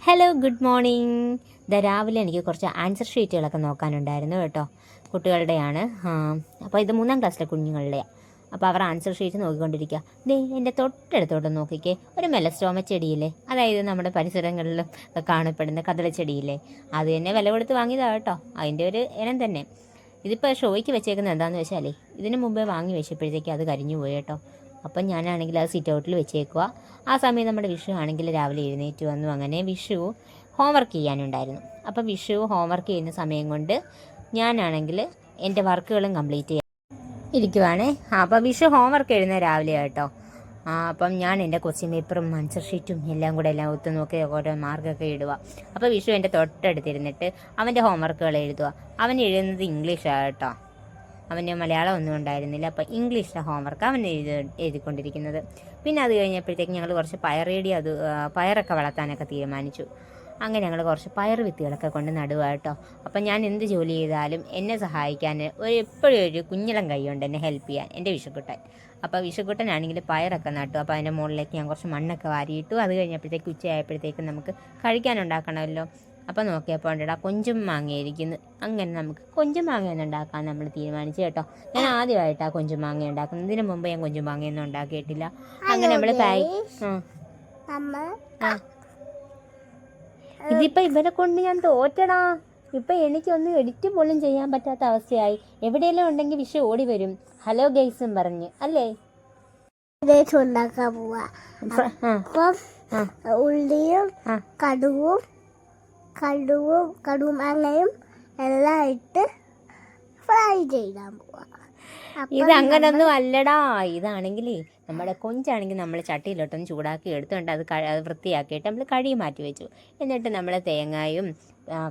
Hello, good morning. രാവിലെ എനിക്ക് കുറച്ച് ആൻസർ ഷീറ്റുകളൊക്കെ നോക്കാനുണ്ടായിരുന്നു കേട്ടോ. കുട്ടികളുടെയാണ്. അപ്പോൾ ഇത് 3ാം ക്ലാസ്സിലെ കുഞ്ഞുങ്ങളുടെയാണ്. അപ്പോൾ അവർ ആൻസർ ഷീറ്റ് നോക്കിക്കൊണ്ടിരിക്കുക. എൻ്റെ തൊട്ടടുത്തോട്ട് നോക്കിക്കേ, ഒരു മെലസ്റ്റോമ ചെടിയില്ലേ, അതായത് നമ്മുടെ പരിസരങ്ങളിലും കാണപ്പെടുന്ന കദളിച്ചെടിയില്ലേ, അത് തന്നെ വില കൊടുത്ത് വാങ്ങിയതാണ് കേട്ടോ. അതിൻ്റെ ഒരു ഇനം തന്നെ. ഇതിപ്പോൾ ഷോയ്ക്ക് വെച്ചേക്കുന്നത് എന്താണെന്ന് വെച്ചാലേ, ഇതിന് മുമ്പേ വാങ്ങി വെച്ചപ്പോഴത്തേക്ക് അത് കരിഞ്ഞു പോയി കേട്ടോ. അപ്പം ഞാനാണെങ്കിൽ അത് സിറ്റ് ഔട്ടിൽ വെച്ചേക്കുക. ആ സമയം നമ്മുടെ വിഷു ആണെങ്കിൽ രാവിലെ എഴുന്നേറ്റ് വന്നു. അങ്ങനെ വിഷു ഹോംവർക്ക് ചെയ്യാനുണ്ടായിരുന്നു. അപ്പോൾ വിഷു ഹോംവർക്ക് ചെയ്യുന്ന സമയം കൊണ്ട് ഞാനാണെങ്കിൽ എൻ്റെ വർക്കുകളും കംപ്ലീറ്റ് ചെയ്യാൻ ഇരിക്കുവാണേ. അപ്പോൾ വിഷു ഹോംവർക്ക് എഴുതുന്ന രാവിലെ കേട്ടോ. അപ്പം ഞാൻ എൻ്റെ ക്വസ്റ്റ്യൻ പേപ്പറും ആൻസർ ഷീറ്റും എല്ലാം ഒത്തു നോക്കി ഓരോ മാർക്കൊക്കെ ഇടുക. അപ്പോൾ വിഷു എൻ്റെ തൊട്ടടുത്തിരുന്നിട്ട് അവൻ്റെ ഹോംവർക്കുകൾ എഴുതുക. അവൻ എഴുതുന്നത് ഇംഗ്ലീഷാണ് കേട്ടോ. അവന് മലയാളം ഒന്നും ഉണ്ടായിരുന്നില്ല. അപ്പോൾ ഇംഗ്ലീഷിലെ ഹോംവർക്ക് അവൻ എഴുതിക്കൊണ്ടിരിക്കുന്നത്. പിന്നെ അത് കഴിഞ്ഞപ്പോഴത്തേക്ക് ഞങ്ങൾ കുറച്ച് പയറൊക്കെ വളർത്താനൊക്കെ തീരുമാനിച്ചു. അങ്ങനെ ഞങ്ങൾ കുറച്ച് പയർ വിത്തുകളൊക്കെ കൊണ്ട് നടുക കേട്ടോ. അപ്പം ഞാൻ എന്ത് ജോലി ചെയ്താലും എന്നെ സഹായിക്കാൻ എപ്പോഴും ഒരു കുഞ്ഞിളം കൈയുണ്ട് എന്നെ ഹെൽപ്പ് ചെയ്യാൻ, എൻ്റെ വിഷുക്കുട്ടൻ. അപ്പോൾ വിഷുക്കുട്ടനാണെങ്കിൽ പയറൊക്കെ നട്ടു. അപ്പോൾ അതിൻ്റെ മുകളിലേക്ക് ഞാൻ കുറച്ച് മണ്ണൊക്കെ വാരിയിട്ടു. അത് കഴിഞ്ഞപ്പോഴത്തേക്ക് ഉച്ചയായപ്പോഴത്തേക്കും നമുക്ക് കഴിക്കാനുണ്ടാക്കണമല്ലോ. അപ്പോൾ നോക്കിയപ്പോൾ ഉണ്ടടാ കൊഞ്ചും മാങ്ങയിരിക്കുന്നു. അങ്ങനെ നമുക്ക് കൊഞ്ചും മാങ്ങയൊന്നും ഉണ്ടാക്കാൻ നമ്മൾ തീരുമാനിച്ചു കേട്ടോ. ഞാൻ ആദ്യമായിട്ടാണ് കൊഞ്ചും മാങ്ങ ഉണ്ടാക്കുന്നത്. ഇതിന് മുമ്പ് ഞാൻ കൊഞ്ചും മാങ്ങയൊന്നും ഉണ്ടാക്കിയിട്ടില്ല. അങ്ങനെ നമ്മൾ ഇതിപ്പോൾ ഇവരെ കൊണ്ട് ഞാൻ തോറ്റടാ. ഇപ്പം എനിക്കൊന്നും എഡിറ്റ് പോലും ചെയ്യാൻ പറ്റാത്ത അവസ്ഥയായി. എവിടെയെല്ലാം ഉണ്ടെങ്കിൽ വിഷു ഓടി വരും ഹലോ ഗൈസും പറഞ്ഞ് അല്ലേ. ഉണ്ടാക്കാൻ പോവാ. ഉള്ളിയും കടുമാങ്ങയും എല്ലാം ഇട്ട് ഫ്രൈ ചെയ്യാൻ പോവാ. ഇതങ്ങനൊന്നും അല്ലടാ. ഇതാണെങ്കിലേ നമ്മുടെ കൊഞ്ചാണെങ്കിൽ നമ്മൾ ചട്ടിയിലോട്ടൊന്ന് ചൂടാക്കി എടുത്തുകൊണ്ട് അത് വൃത്തിയാക്കിയിട്ട് നമ്മൾ കഴുകി മാറ്റി വെച്ചു. എന്നിട്ട് നമ്മൾ തേങ്ങയും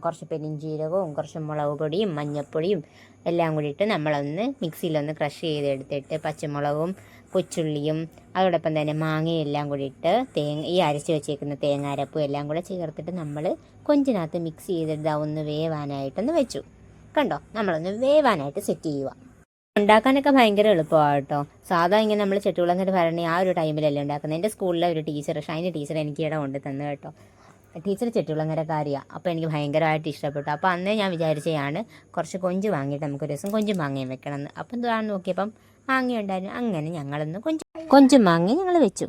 കുറച്ച് പെരിഞ്ചീരകവും കുറച്ച് മുളക് പൊടിയും മഞ്ഞൾപ്പൊടിയും എല്ലാം കൂടി ഇട്ട് നമ്മളൊന്ന് മിക്സിയിലൊന്ന് ക്രഷ് ചെയ്തെടുത്തിട്ട് പച്ചമുളകും കൊച്ചുള്ളിയും അതോടൊപ്പം തന്നെ മാങ്ങയും എല്ലാം കൂടി ഇട്ട് ഈ അരച്ച് വെച്ചേക്കുന്ന തേങ്ങാരപ്പും എല്ലാം കൂടെ ചേർത്തിട്ട് നമ്മൾ കൊഞ്ചിനകത്ത് മിക്സ് ചെയ്തിട്ട് ഒന്ന് വേവാനായിട്ടൊന്ന് വെച്ചു. കണ്ടോ, നമ്മളൊന്ന് വേവാനായിട്ട് സെറ്റ് ചെയ്യുക. ഉണ്ടാക്കാനൊക്കെ ഭയങ്കര എളുപ്പമാണ് കേട്ടോ. സാധാ ഇങ്ങനെ നമ്മൾ ചെട്ടുകുളങ്ങര ഭരണി ആ ഒരു ടൈമിലല്ലേ ഉണ്ടാക്കുന്നത്. എൻ്റെ സ്കൂളിലെ ഒരു ടീച്ചർ, ഷൈനി ടീച്ചർ, എനിക്ക് ഇവിടെ കൊണ്ട് തന്നു കേട്ടോ. ടീച്ചർ ചെട്ടുകുളങ്ങരക്കാരിയാണ്. അപ്പോൾ എനിക്ക് ഭയങ്കരമായിട്ട് ഇഷ്ടപ്പെട്ടു. അപ്പോൾ അന്നേ ഞാൻ വിചാരിച്ചതാണ് കുറച്ച് കൊഞ്ച് വാങ്ങിയിട്ട് നമുക്കൊരു ദിവസം കൊഞ്ചും മാങ്ങയും വെക്കണമെന്ന്. അപ്പം എന്താണ് നോക്കിയപ്പം മാങ്ങ ഉണ്ടായിരുന്നു. അങ്ങനെ ഞങ്ങളൊന്ന് കൊഞ്ചും മാങ്ങയും ഞങ്ങൾ വെച്ചു.